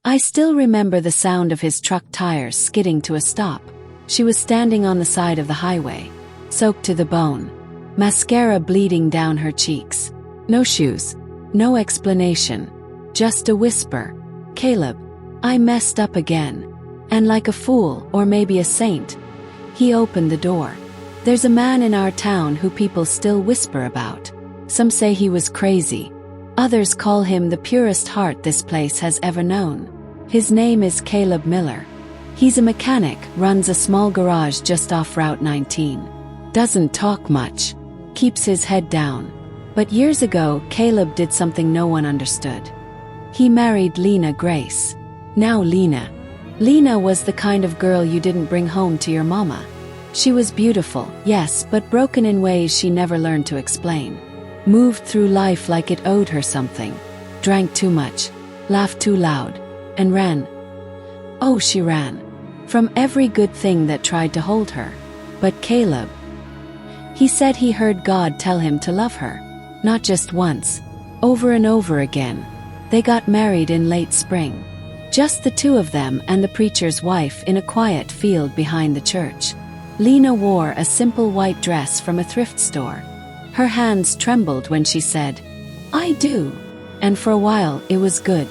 I still remember the sound of his truck tires skidding to a stop. She was standing on the side of the highway, soaked to the bone, mascara bleeding down her cheeks. No shoes, no explanation, just a whisper. Caleb, I messed up again. And like a fool, or maybe a saint, he opened the door. There's a man in our town who people still whisper about. Some say he was crazy. Others call him the purest heart this place has ever known. His name is Caleb Miller. He's a mechanic, runs a small garage just off Route 19. Doesn't talk much. Keeps his head down. But years ago, Caleb did something no one understood. He married Lena Grace. Now Lena. Lena was the kind of girl you didn't bring home to your mama. She was beautiful, yes, but broken in ways she never learned to explain. Moved through life like it owed her something. Drank too much. Laughed too loud. And ran. Oh, she ran. From every good thing that tried to hold her. But Caleb. He said he heard God tell him to love her. Not just once. Over and over again. They got married in late spring. Just the two of them and the preacher's wife in a quiet field behind the church. Lena wore a simple white dress from a thrift store. Her hands trembled when she said, I do. And for a while it was good.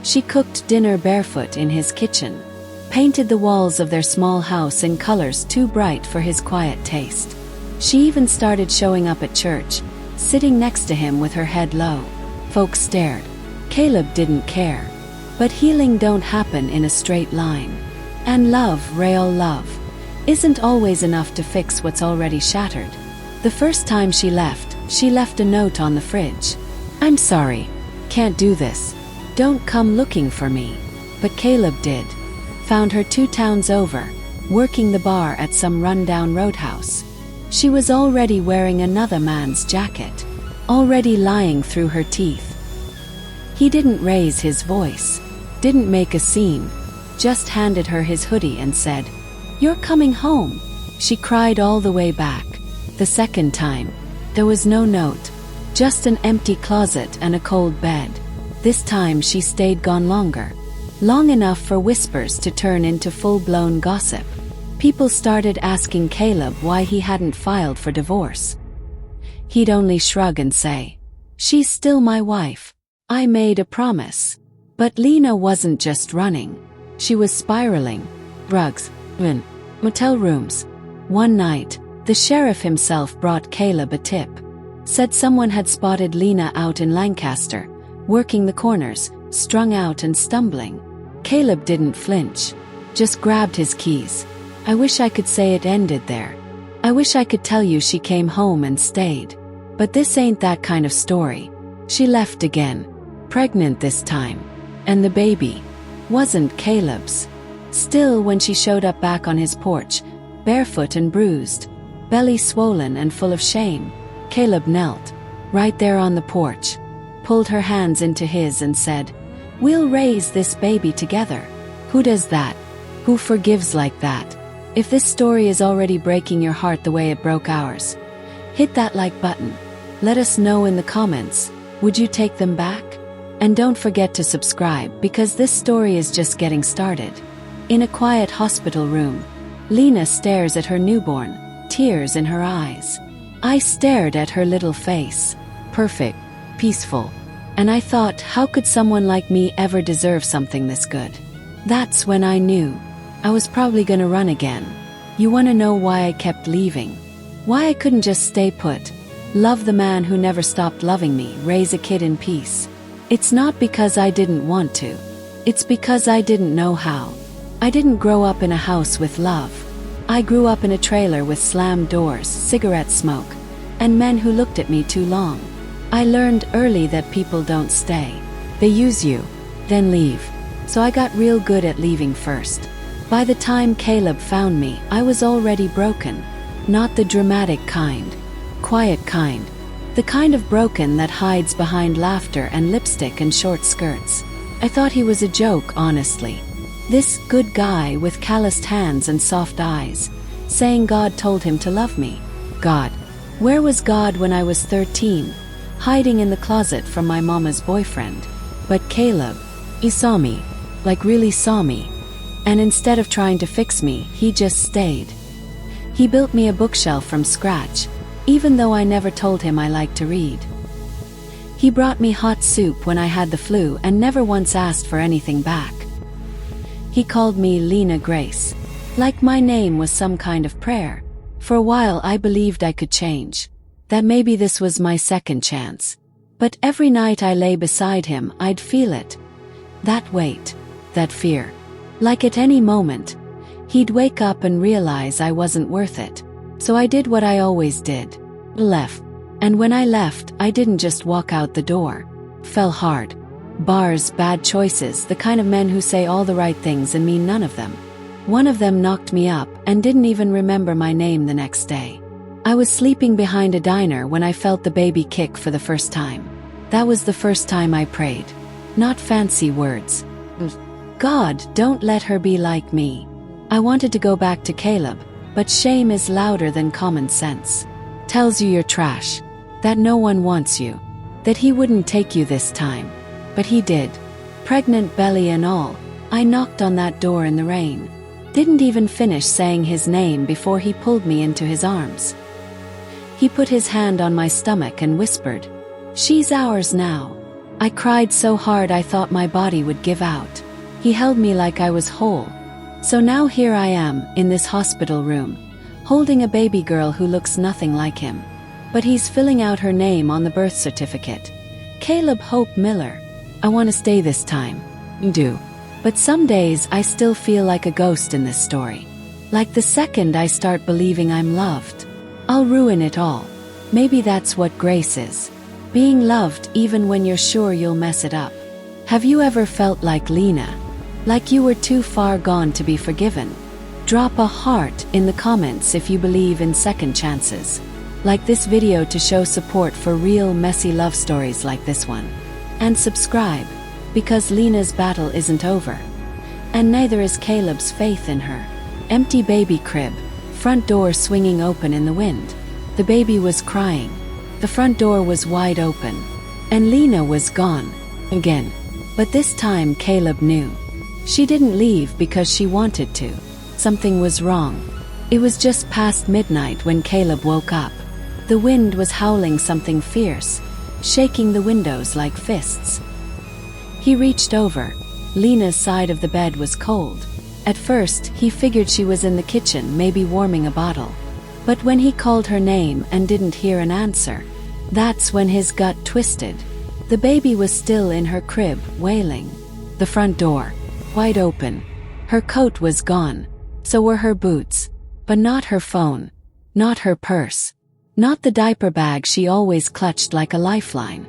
She cooked dinner barefoot in his kitchen. Painted the walls of their small house in colors too bright for his quiet taste. She even started showing up at church, sitting next to him with her head low. Folks stared. Caleb didn't care. But healing don't happen in a straight line. And love, real love, isn't always enough to fix what's already shattered. The first time she left a note on the fridge. I'm sorry. Can't do this. Don't come looking for me. But Caleb did. Found her 2 towns over, working the bar at some rundown roadhouse. She was already wearing another man's jacket. Already lying through her teeth. He didn't raise his voice. Didn't make a scene. Just handed her his hoodie and said, You're coming home. She cried all the way back. The second time, there was no note. Just an empty closet and a cold bed. This time she stayed gone longer. Long enough for whispers to turn into full-blown gossip. People started asking Caleb why he hadn't filed for divorce. He'd only shrug and say, She's still my wife. I made a promise. But Lena wasn't just running. She was spiraling. Drugs, motel rooms. One night, the sheriff himself brought Caleb a tip. Said someone had spotted Lena out in Lancaster, working the corners, strung out and stumbling. Caleb didn't flinch. Just grabbed his keys. I wish I could say it ended there. I wish I could tell you she came home and stayed. But this ain't that kind of story. She left again. Pregnant this time. And the baby wasn't Caleb's. Still, when she showed up back on his porch, barefoot and bruised, belly swollen and full of shame, Caleb knelt, right there on the porch, pulled her hands into his and said, We'll raise this baby together. Who does that? Who forgives like that? If this story is already breaking your heart the way it broke ours, hit that like button. Let us know in the comments, would you take them back? And don't forget to subscribe because this story is just getting started. In a quiet hospital room, Lena stares at her newborn, tears in her eyes. I stared at her little face. Perfect, peaceful. And I thought, how could someone like me ever deserve something this good? That's when I knew. I was probably gonna run again. You wanna know why I kept leaving? Why I couldn't just stay put? Love the man who never stopped loving me, raise a kid in peace. It's not because I didn't want to. It's because I didn't know how. I didn't grow up in a house with love. I grew up in a trailer with slammed doors, cigarette smoke, and men who looked at me too long. I learned early that people don't stay. They use you, then leave. So I got real good at leaving first. By the time Caleb found me, I was already broken. Not the dramatic kind. Quiet kind. The kind of broken that hides behind laughter and lipstick and short skirts. I thought he was a joke, honestly. This good guy with calloused hands and soft eyes, saying God told him to love me. God. Where was God when I was 13? Hiding in the closet from my mama's boyfriend. But Caleb, he saw me. like really saw me. And instead of trying to fix me, he just stayed. He built me a bookshelf from scratch, even though I never told him I liked to read. He brought me hot soup when I had the flu and never once asked for anything back. He called me Lena Grace, like my name was some kind of prayer. For a while I believed I could change, that maybe this was my second chance. But every night I lay beside him, I'd feel it. That weight, that fear. Like at any moment, he'd wake up and realize I wasn't worth it. So I did what I always did. Left. And when I left, I didn't just walk out the door. Fell hard. Bars, bad choices, the kind of men who say all the right things and mean none of them. One of them knocked me up and didn't even remember my name the next day. I was sleeping behind a diner when I felt the baby kick for the first time. That was the first time I prayed. Not fancy words. God, don't let her be like me. I wanted to go back to Caleb, but shame is louder than common sense. Tells you you're trash. That no one wants you. That he wouldn't take you this time. But he did. Pregnant belly and all, I knocked on that door in the rain. Didn't even finish saying his name before he pulled me into his arms. He put his hand on my stomach and whispered, "She's ours now." I cried so hard I thought my body would give out. He held me like I was whole. So now here I am, in this hospital room, holding a baby girl who looks nothing like him. But he's filling out her name on the birth certificate. Caleb Hope Miller. I want to stay this time. Do. But some days I still feel like a ghost in this story. Like the second I start believing I'm loved, I'll ruin it all. Maybe that's what grace is. Being loved even when you're sure you'll mess it up. Have you ever felt like Lena? Like you were too far gone to be forgiven? Drop a heart in the comments if you believe in second chances. Like this video to show support for real messy love stories like this one. And subscribe, because Lena's battle isn't over. And neither is Caleb's faith in her. Empty baby crib, front door swinging open in the wind. The baby was crying. The front door was wide open. And Lena was gone. Again. But this time Caleb knew. She didn't leave because she wanted to. Something was wrong. It was just past midnight when Caleb woke up. The wind was howling something fierce, shaking the windows like fists. He reached over. Lena's side of the bed was cold. At first, he figured she was in the kitchen, maybe warming a bottle. But when he called her name and didn't hear an answer, that's when his gut twisted. The baby was still in her crib, wailing. The front door, wide open. Her coat was gone. So were her boots. But not her phone. Not her purse. Not the diaper bag she always clutched like a lifeline.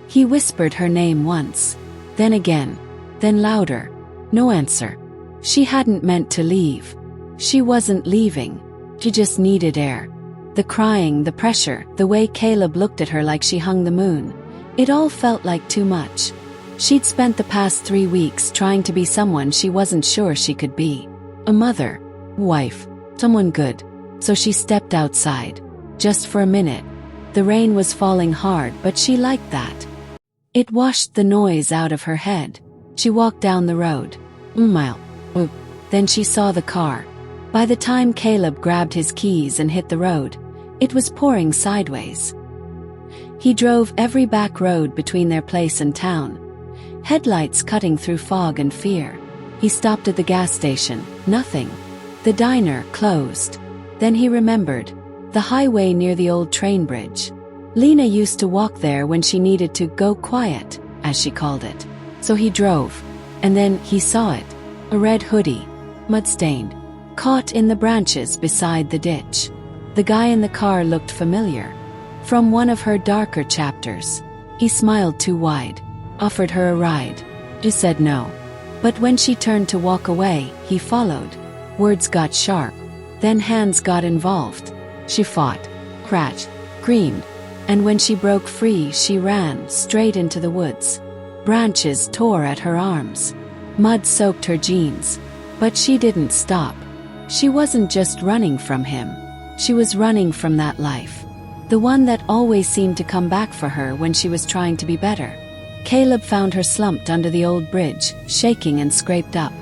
He whispered her name once. Then again. Then louder. No answer. She hadn't meant to leave. She wasn't leaving. She just needed air. The crying, the pressure, the way Caleb looked at her like she hung the moon. It all felt like too much. She'd spent the past 3 weeks trying to be someone she wasn't sure she could be. A mother. Wife. Someone good. So she stepped outside. Just for a minute. The rain was falling hard, but she liked that. It washed the noise out of her head. She walked down the road. Mile. Then she saw the car. By the time Caleb grabbed his keys and hit the road, it was pouring sideways. He drove every back road between their place and town, headlights cutting through fog and fear. He stopped at the gas station. Nothing. The diner closed. Then he remembered. The highway near the old train bridge. Lena used to walk there when she needed to go quiet, as she called it. So he drove. And then he saw it. A red hoodie. Mud-stained. Caught in the branches beside the ditch. The guy in the car looked familiar. From one of her darker chapters. He smiled too wide. Offered her a ride. She said no. But when she turned to walk away, he followed. Words got sharp. Then hands got involved. She fought, crashed, screamed, and when she broke free she ran straight into the woods. Branches tore at her arms. Mud soaked her jeans. But she didn't stop. She wasn't just running from him. She was running from that life. The one that always seemed to come back for her when she was trying to be better. Caleb found her slumped under the old bridge, shaking and scraped up.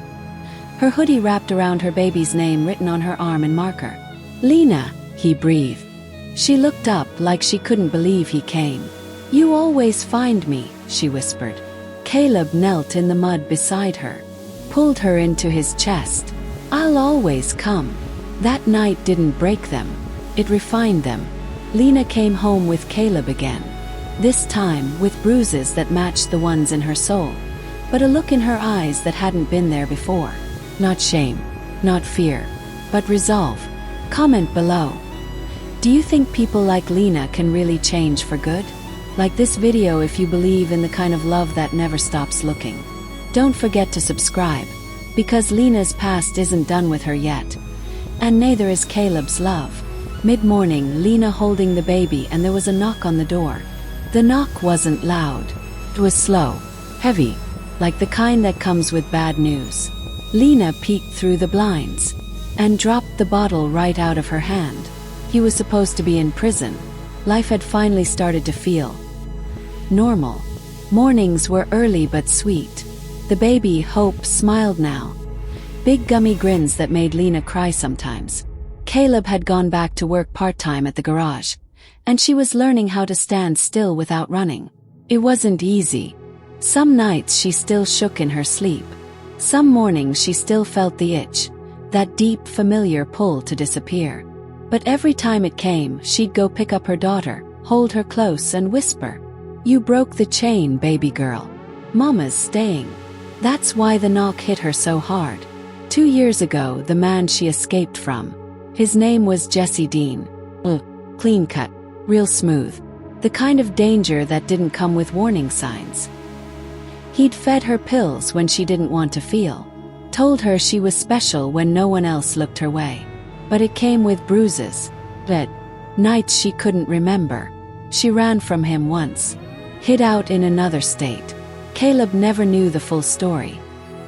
Her hoodie wrapped around her baby's name written on her arm in marker. "Lena," he breathed. She looked up like she couldn't believe he came. "You always find me," she whispered. Caleb knelt in the mud beside her, pulled her into his chest. "I'll always come." That night didn't break them. It refined them. Lena came home with Caleb again. This time with bruises that matched the ones in her soul, but a look in her eyes that hadn't been there before. Not shame, not fear, but resolve. Comment below. Do you think people like Lena can really change for good? Like this video if you believe in the kind of love that never stops looking. Don't forget to subscribe, because Lena's past isn't done with her yet. And neither is Caleb's love. Mid-morning, Lena holding the baby, and there was a knock on the door. The knock wasn't loud. It was slow, heavy, like the kind that comes with bad news. Lena peeked through the blinds and dropped the bottle right out of her hand. He was supposed to be in prison. Life had finally started to feel normal. Mornings were early but sweet. The baby, Hope, smiled now. Big gummy grins that made Lena cry sometimes. Caleb had gone back to work part-time at the garage, and she was learning how to stand still without running. It wasn't easy. Some nights she still shook in her sleep. Some mornings she still felt the itch, that deep, familiar pull to disappear. But every time it came, she'd go pick up her daughter, hold her close and whisper, "You broke the chain, baby girl. Mama's staying." That's why the knock hit her so hard. 2 years ago, the man she escaped from. His name was Jesse Dean. Clean cut, real smooth. The kind of danger that didn't come with warning signs. He'd fed her pills when she didn't want to feel. Told her she was special when no one else looked her way. But it came with bruises. But nights she couldn't remember. She ran from him once. Hid out in another state. Caleb never knew the full story.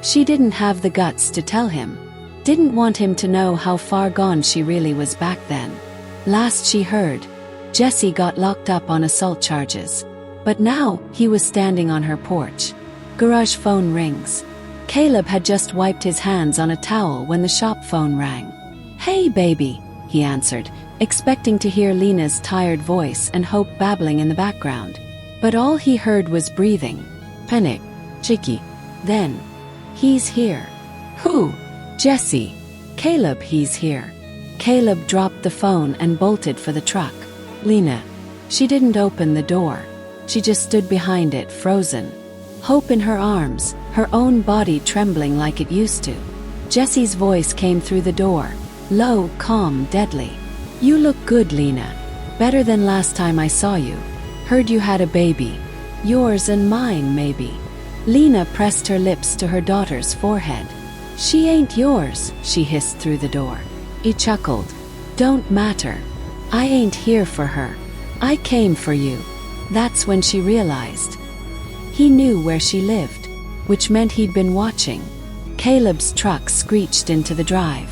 She didn't have the guts to tell him. Didn't want him to know how far gone she really was back then. Last she heard, Jesse got locked up on assault charges. But now, he was standing on her porch. Garage phone rings. Caleb had just wiped his hands on a towel when the shop phone rang. "Hey baby," he answered, expecting to hear Lena's tired voice and Hope babbling in the background. But all he heard was breathing. Panic. Cheeky. Then, "He's here." "Who?" "Jesse." "Caleb, he's here." Caleb dropped the phone and bolted for the truck. Lena. She didn't open the door. She just stood behind it, frozen. Hope in her arms, her own body trembling like it used to. Jesse's voice came through the door. Low, calm, deadly. "You look good, Lena. Better than last time I saw you. Heard you had a baby. Yours and mine, maybe." Lena pressed her lips to her daughter's forehead. "She ain't yours," she hissed through the door. He chuckled. "Don't matter. I ain't here for her. I came for you." That's when she realized. He knew where she lived, which meant he'd been watching. Caleb's truck screeched into the drive.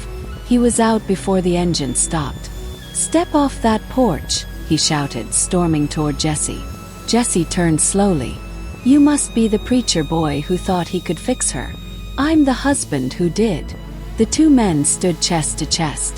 He was out before the engine stopped. "Step off that porch," he shouted, storming toward Jesse. Jesse turned slowly. "You must be the preacher boy who thought he could fix her." "I'm the husband who did." The two men stood chest to chest.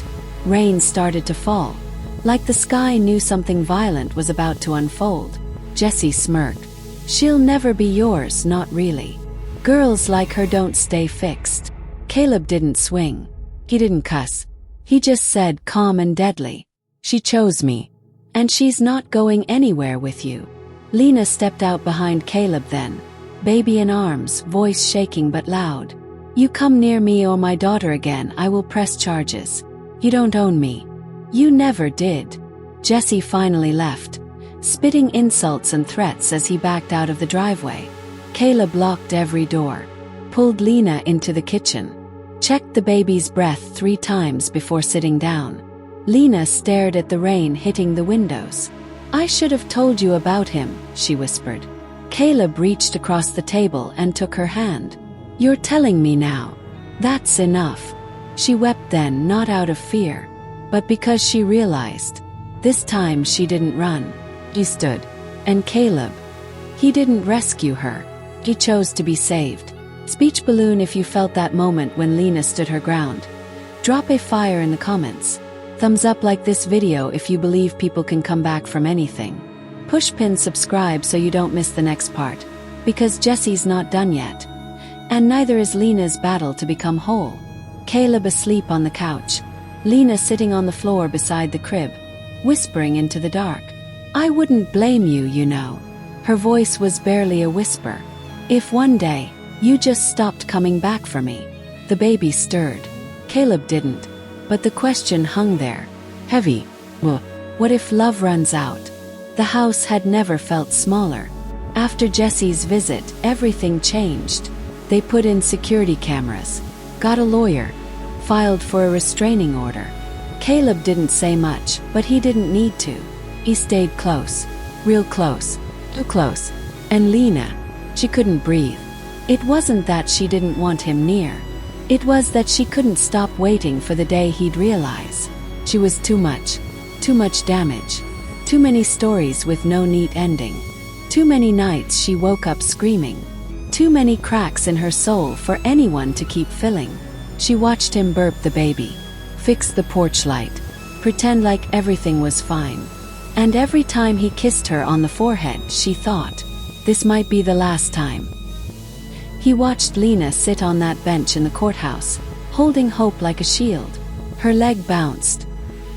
Rain started to fall. Like the sky knew something violent was about to unfold. Jesse smirked. "She'll never be yours, not really. Girls like her don't stay fixed." Caleb didn't swing. He didn't cuss. He just said, calm and deadly, "She chose me. And she's not going anywhere with you." Lena stepped out behind Caleb then. Baby in arms, voice shaking but loud. "You come near me or my daughter again, I will press charges. You don't own me. You never did." Jesse finally left, spitting insults and threats as he backed out of the driveway. Caleb locked every door, pulled Lena into the kitchen, checked the baby's breath 3 times before sitting down. Lena stared at the rain hitting the windows. "I should have told you about him," she whispered. Caleb reached across the table and took her hand. "You're telling me now. That's enough." She wept then, not out of fear, but because she realized. This time she didn't run. She stood. And Caleb. He didn't rescue her. He chose to be saved. Speech balloon if you felt that moment when Lena stood her ground. Drop a fire in the comments. Thumbs up like this video if you believe people can come back from anything. Push pin subscribe so you don't miss the next part. Because Jesse's not done yet. And neither is Lena's battle to become whole. Caleb asleep on the couch. Lena sitting on the floor beside the crib, whispering into the dark. I wouldn't blame you, you know. Her voice was barely a whisper. If one day, you just stopped coming back for me. The baby stirred. Caleb didn't. But the question hung there. Heavy. What if love runs out? The house had never felt smaller. After Jesse's visit, everything changed. They put in security cameras, got a lawyer, filed for a restraining order. Caleb didn't say much, but he didn't need to. He stayed close. Real close. Too close. And Lena, she couldn't breathe. It wasn't that she didn't want him near. It was that she couldn't stop waiting for the day he'd realize. She was too much damage. Too many stories with no neat ending. Too many nights she woke up screaming. Too many cracks in her soul for anyone to keep filling. She watched him burp the baby, fix the porch light, pretend like everything was fine. And every time he kissed her on the forehead, she thought, this might be the last time. He watched Lena sit on that bench in the courthouse, holding hope like a shield. Her leg bounced.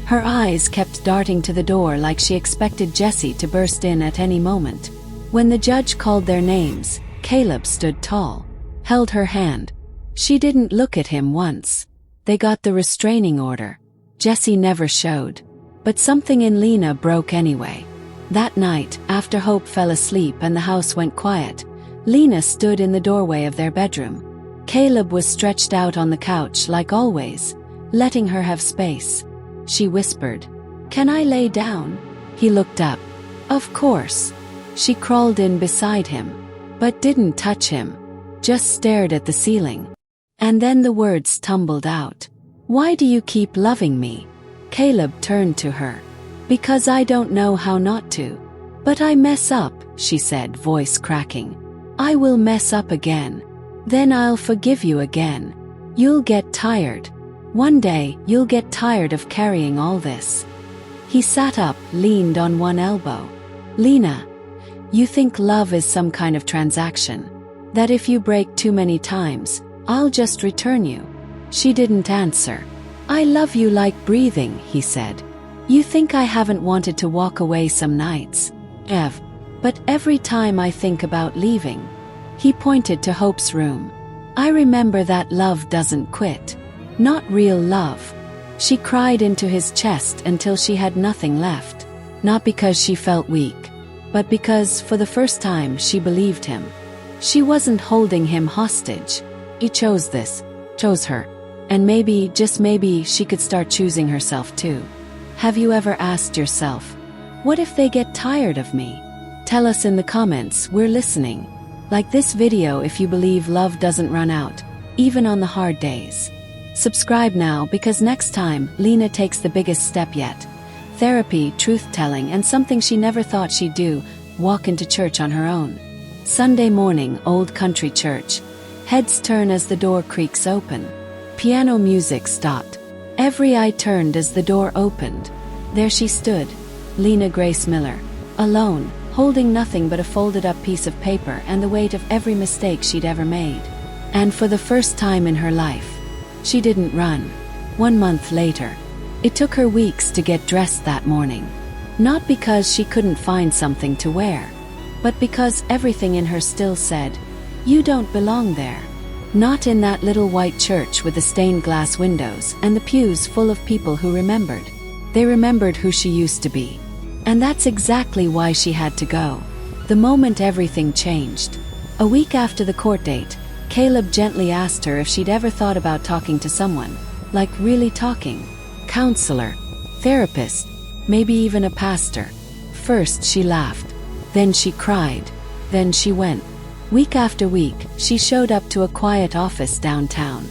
Her eyes kept darting to the door like she expected Jesse to burst in at any moment. When the judge called their names, Caleb stood tall, held her hand. She didn't look at him once. They got the restraining order. Jesse never showed. But something in Lena broke anyway. That night, after Hope fell asleep and the house went quiet, Lena stood in the doorway of their bedroom. Caleb was stretched out on the couch like always, letting her have space. She whispered, "Can I lay down?" He looked up. Of course. She crawled in beside him, but didn't touch him, just stared at the ceiling. And then the words tumbled out. "Why do you keep loving me?" Caleb turned to her. "Because I don't know how not to. But I mess up," she said, voice cracking. "I will mess up again. Then I'll forgive you again. You'll get tired. One day, you'll get tired of carrying all this." He sat up, leaned on one elbow. "Lena, you think love is some kind of transaction? That if you break too many times, I'll just return you?" She didn't answer. "I love you like breathing," he said. "You think I haven't wanted to walk away some nights? But every time I think about leaving." He pointed to Hope's room. "I remember that love doesn't quit. Not real love." She cried into his chest until she had nothing left. Not because she felt weak, but because, for the first time, she believed him. She wasn't holding him hostage. He chose this, chose her. And maybe, just maybe, she could start choosing herself too. Have you ever asked yourself, what if they get tired of me? Tell us in the comments, we're listening. Like this video if you believe love doesn't run out, even on the hard days. Subscribe now because next time, Lena takes the biggest step yet. Therapy, truth-telling, and something she never thought she'd do, walk into church on her own. Sunday morning, old country church. Heads turn as the door creaks open. Piano music stopped. Every eye turned as the door opened. There she stood, Lena Grace Miller, alone, holding nothing but a folded-up piece of paper and the weight of every mistake she'd ever made. And for the first time in her life, she didn't run. 1 month later, it took her weeks to get dressed that morning. Not because she couldn't find something to wear, but because everything in her still said, "You don't belong there." Not in that little white church with the stained glass windows and the pews full of people who remembered. They remembered who she used to be. And that's exactly why she had to go. The moment everything changed. A week after the court date, Caleb gently asked her if she'd ever thought about talking to someone. Like really talking. Counselor. Therapist. Maybe even a pastor. First she laughed. Then she cried. Then she went. Week after week, she showed up to a quiet office downtown.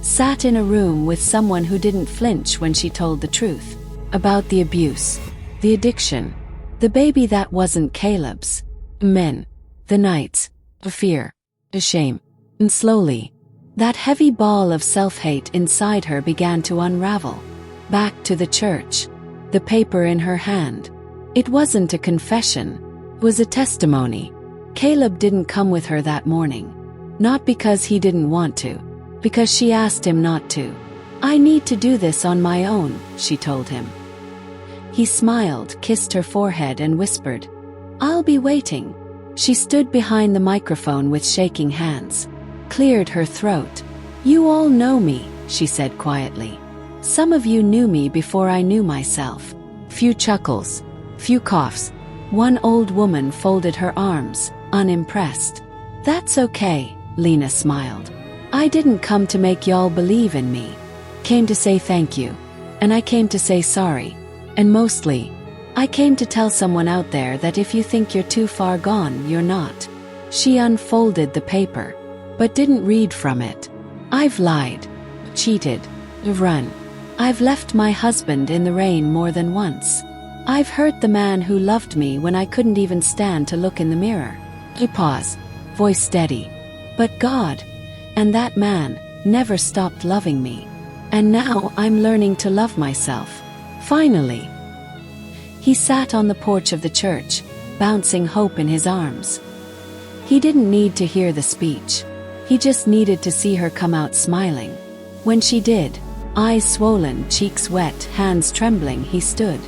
Sat in a room with someone who didn't flinch when she told the truth. About the abuse. The addiction. The baby that wasn't Caleb's. Men. the nights, the fear, the shame. And slowly, that heavy ball of self-hate inside her began to unravel. Back to the church, the paper in her hand. It wasn't a confession, it was a testimony. Caleb didn't come with her that morning. Not because he didn't want to, because she asked him not to. "I need to do this on my own," she told him. He smiled, kissed her forehead and whispered, "I'll be waiting." She stood behind the microphone with shaking hands, cleared her throat. "You all know me," she said quietly. "Some of you knew me before I knew myself." Few chuckles, few coughs. One old woman folded her arms, unimpressed. "That's okay," Lena smiled. "I didn't come to make y'all believe in me. Came to say thank you. And I came to say sorry. And mostly, I came to tell someone out there that if you think you're too far gone, you're not." She unfolded the paper, but didn't read from it. "I've lied, cheated, run. I've left my husband in the rain more than once. I've hurt the man who loved me when I couldn't even stand to look in the mirror." He paused, voice steady. "But God, and that man, never stopped loving me. And now I'm learning to love myself. Finally." He sat on the porch of the church, bouncing hope in his arms. He didn't need to hear the speech. He just needed to see her come out smiling. When she did, eyes swollen, cheeks wet, hands trembling, he stood.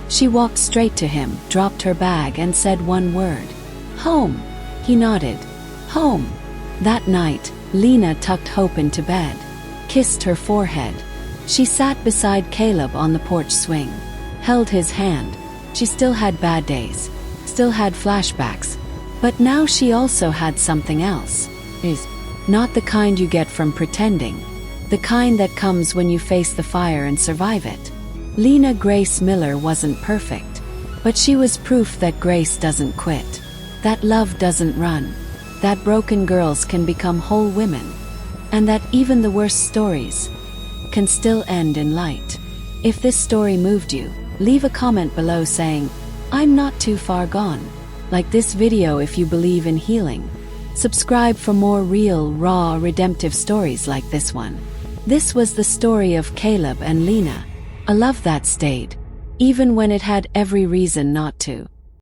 She walked straight to him, dropped her bag and said one word. "Home." He nodded. "Home." That night, Lena tucked Hope into bed, kissed her forehead. She sat beside Caleb on the porch swing, held his hand. She still had bad days, still had flashbacks, but now she also had something else. Is not the kind you get from pretending, the kind that comes when you face the fire and survive it. Lena Grace Miller wasn't perfect, but she was proof that grace doesn't quit, that love doesn't run, that broken girls can become whole women, and that even the worst stories can still end in light. If this story moved you, leave a comment below saying, "I'm not too far gone." Like this video if you believe in healing. Subscribe for more real, raw, redemptive stories like this one. This was the story of Caleb and Lena, a love that stayed, even when it had every reason not to.